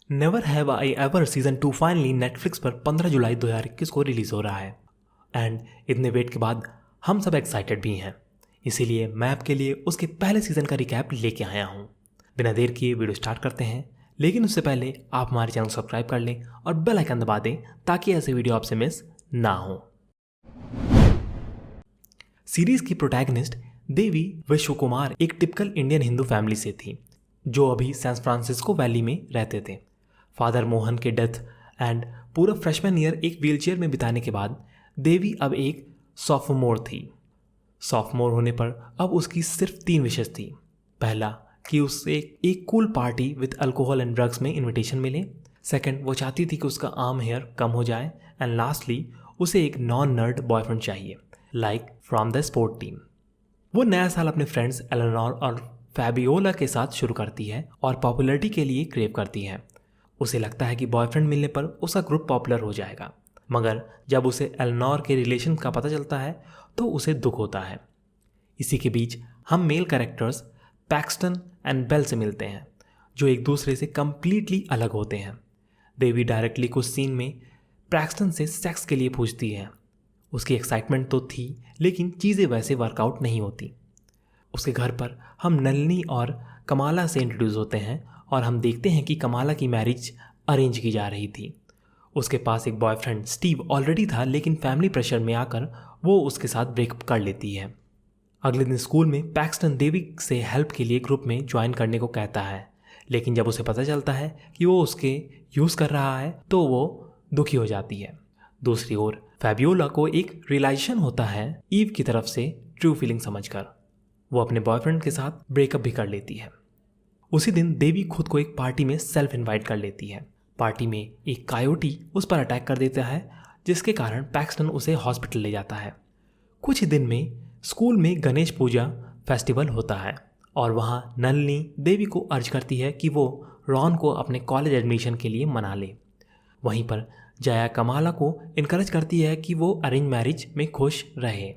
Never have I ever season 2 finally Netflix पर 15 जुलाई 2021 को release हो रहा है। एंड इतने वेट के बाद हम सब एक्साइटेड भी हैं, इसीलिए मैं आपके लिए उसके पहले सीजन का रिकैप लेके आया हूँ। बिना देर किए वीडियो स्टार्ट करते हैं, लेकिन उससे पहले आप हमारे चैनल को सब्सक्राइब कर लें और बेल आइकन दबा दें ताकि ऐसे वीडियो आपसे मिस ना हो। सीरीज की प्रोटैगनिस्ट देवी विश्व कुमार एक टिपिकल इंडियन हिंदू फैमिली से थी जो अभी सैन फ्रांसिस्को वैली में रहते थे। फादर मोहन के डेथ एंड पूरा फ्रेशमैन ईयर एक व्हीलचेयर में बिताने के बाद देवी अब एक सॉफ्टमोर थी। सॉफ्टमोर होने पर अब उसकी सिर्फ 3 विशेष थी। पहला कि उसे एक cool party with alcohol and drugs में इनविटेशन मिले। सेकंड, वो चाहती थी कि उसका आर्म हेयर कम हो जाए। एंड लास्टली, उसे एक नॉन नर्ड बॉयफ्रेंड चाहिए, like from the sport team. वो नया साल अपने फ्रेंड्स एलेनोर और फैबियोला के साथ शुरू करती है और पॉपुलैरिटी के लिए क्रेव करती है। उसे लगता है कि बॉयफ्रेंड मिलने पर उसका ग्रुप पॉपुलर हो जाएगा, मगर जब उसे एलेनोर के रिलेशन का पता चलता है तो उसे दुख होता है। इसी के बीच हम male characters Paxton and Bell से मिलते हैं, जो एक दूसरे से कंप्लीटली अलग होते हैं। देवी डायरेक्टली कुछ सीन में पैक्सटन से सेक्स के लिए पूछती है। उसकी एक्साइटमेंट तो थी, लेकिन चीज़ें वैसे वर्कआउट नहीं होती। उसके घर पर हम नलिनी और कमाला से इंट्रोड्यूस होते हैं और हम देखते हैं कि कमाला की मैरिज अरेंज की जा रही थी। उसके पास एक बॉयफ्रेंड स्टीव ऑलरेडी था, लेकिन फैमिली प्रेशर में आकर वो उसके साथ ब्रेकअप कर लेती है। अगले दिन स्कूल में पैक्सटन देवी से हेल्प के लिए ग्रुप में ज्वाइन करने को कहता है, लेकिन जब उसे पता चलता है कि वो उसके यूज़ कर रहा है तो वो दुखी हो जाती है। दूसरी ओर फैबियोला को एक रियलाइजेशन होता है ईव की तरफ से ट्रू फीलिंग समझकर। वो अपने बॉयफ्रेंड के साथ ब्रेकअप भी कर लेती है। उसी दिन देवी खुद को एक पार्टी में सेल्फ इनवाइट कर लेती है। पार्टी में एक कायोटी उस पर अटैक कर देता है, जिसके कारण पैक्सटन उसे हॉस्पिटल ले जाता है। कुछ ही दिन में स्कूल में गणेश पूजा फेस्टिवल होता है और वहाँ नलिनी देवी को अर्ज करती है कि वो रॉन को अपने कॉलेज एडमिशन के लिए मना ले। वहीं पर जया कमाला को इनकरेज करती है कि वो अरेंज मैरिज में खुश रहे।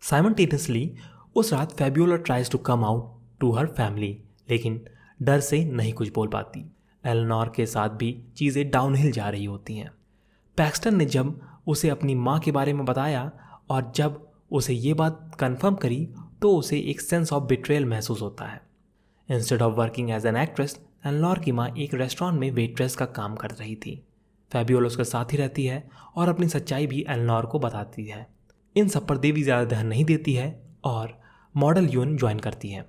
साइमल्टेनियसली उस रात Fabiola tries to come out to her family, लेकिन डर से नहीं कुछ बोल पाती। एलेनोर के साथ भी चीज़ें डाउनहिल जा रही होती हैं। पैक्सटन ने जब उसे अपनी माँ के बारे में बताया और जब उसे ये बात कंफर्म करी तो उसे एक सेंस ऑफ बिट्रेयल महसूस होता है। Instead of working as an actress, Eleanor की माँ एक रेस्टोरेंट में वेट्रेस का काम कर रही थी। फैबियोला उसके साथ ही रहती है और अपनी सच्चाई भी एलेनोर को बताती है। इन सब पर देवी ज़्यादा ध्यान नहीं देती है और मॉडल यूनियन ज्वाइन करती है।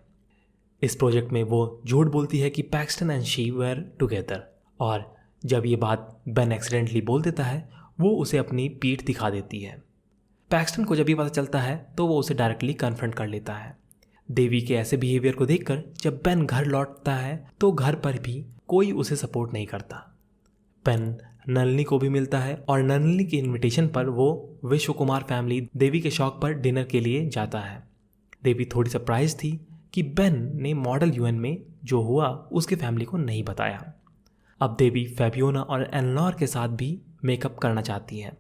इस प्रोजेक्ट में वो झूठ बोलती है कि Paxton and she were together, और जब ये बात बेन एक्सीडेंटली बोल देता है वो उसे अपनी पीठ दिखा देती है। पैक्सटन को जब ये पता चलता है तो वो उसे डायरेक्टली कन्फ्रंट कर लेता है। देवी के ऐसे बिहेवियर को देखकर जब बेन घर लौटता है तो घर पर भी कोई उसे सपोर्ट नहीं करता। बेन नलिनी को भी मिलता है और नलिनी के इन्विटेशन पर वो विश्व कुमार फैमिली देवी के शौक पर डिनर के लिए जाता है। देवी थोड़ी सरप्राइज थी कि बेन ने मॉडल यूएन में जो हुआ उसके फैमिली को नहीं बताया। अब देवी फैबियोला और एलेनोर के साथ भी मेकअप करना चाहती है।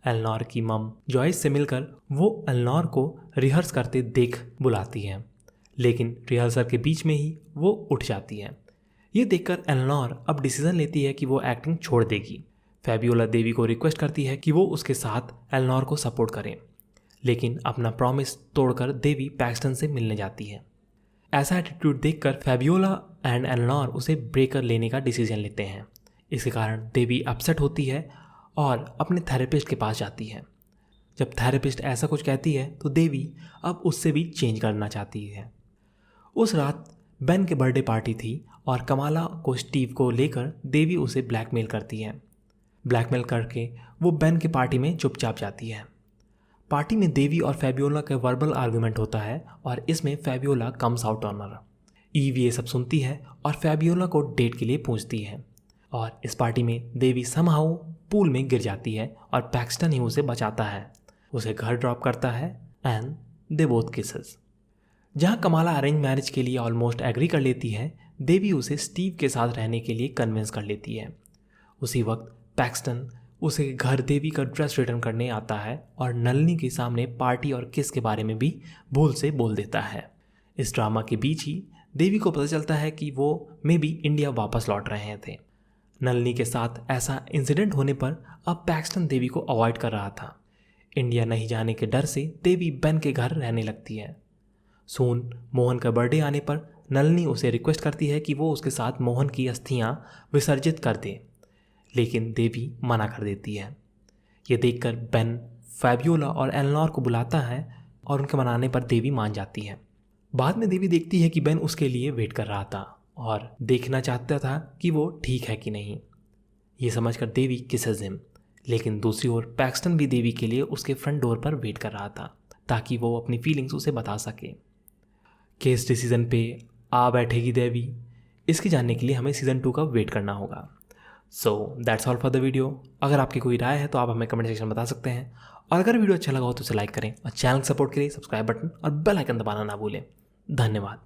एलेनोर की मम जॉयस से मिलकर वो एलेनोर को रिहर्स करते देख बुलाती है, लेकिन रिहर्सल के बीच में ही वो उठ जाती है। ये देखकर एलेनोर अब डिसीजन लेती है कि वो एक्टिंग छोड़ देगी। फैबियोला देवी को रिक्वेस्ट करती है कि वो उसके साथ एलेनोर को सपोर्ट करें, लेकिन अपना प्रॉमिस तोड़कर देवी पैक्सटन से मिलने जाती है। ऐसा एटीट्यूड देखकर फैबियोला एंड एलेनोर उसे ब्रेकर लेने का डिसीजन लेते हैं। इसके कारण देवी अपसेट होती है और अपने थेरेपिस्ट के पास जाती है। जब थेरेपिस्ट ऐसा कुछ कहती है तो देवी अब उससे भी चेंज करना चाहती है। उस रात बेन के बर्थडे पार्टी थी और कमाला को स्टीव को लेकर देवी उसे ब्लैकमेल करती है। ब्लैकमेल करके वो बेन के पार्टी में चुपचाप जाती है। पार्टी में देवी और फैबियोला का वर्बल आर्गुमेंट होता है और इसमें Fabiola comes out on her. Eve ये सब सुनती है और फैबियोला को डेट के लिए पूछती है, और इस पार्टी में देवी समहाउ पूल में गिर जाती है और पैक्सटन ही उसे बचाता है, उसे घर ड्रॉप करता है एंड दे बोथ किसेस। जहाँ कमाला अरेंज मैरिज के लिए ऑलमोस्ट एग्री कर लेती है, देवी उसे स्टीव के साथ रहने के लिए कन्विंस कर लेती है। उसी वक्त पैक्सटन उसे घर देवी का ड्रेस रिटर्न करने आता है और नलिनी के सामने पार्टी और किस के बारे में भी भूल से बोल देता है। इस ड्रामा के बीच ही देवी को पता चलता है कि वो मे बी इंडिया वापस लौट रहे थे। नलिनी के साथ ऐसा इंसिडेंट होने पर अब पैक्सटन देवी को अवॉइड कर रहा था। इंडिया नहीं जाने के डर से देवी बेन के घर रहने लगती है। सून मोहन का बर्थडे आने पर नलिनी उसे रिक्वेस्ट करती है कि वो उसके साथ मोहन की अस्थियां विसर्जित कर दे, लेकिन देवी मना कर देती है। ये देखकर बेन फैबियोला और एलेनोर को बुलाता है और उनके मनाने पर देवी मान जाती है। बाद में देवी देखती है कि बेन उसके लिए वेट कर रहा था और देखना चाहता था कि वो ठीक है कि नहीं। ये समझकर देवी किसेस हिम, लेकिन दूसरी ओर पैक्सटन भी देवी के लिए उसके फ्रंट डोर पर वेट कर रहा था ताकि वो अपनी फीलिंग्स उसे बता सके। केस डिसीजन पे आ बैठेगी देवी, इसके जानने के लिए हमें सीज़न 2 का वेट करना होगा। So that's all for the video. अगर आपकी कोई राय है तो आप हमें कमेंट सेक्शन में बता सकते हैं, और अगर वीडियो अच्छा लगा हो तो उसे लाइक करें और चैनल सपोर्ट के लिए सब्सक्राइब बटन और बेल आइकन दबाना ना भूलें। धन्यवाद।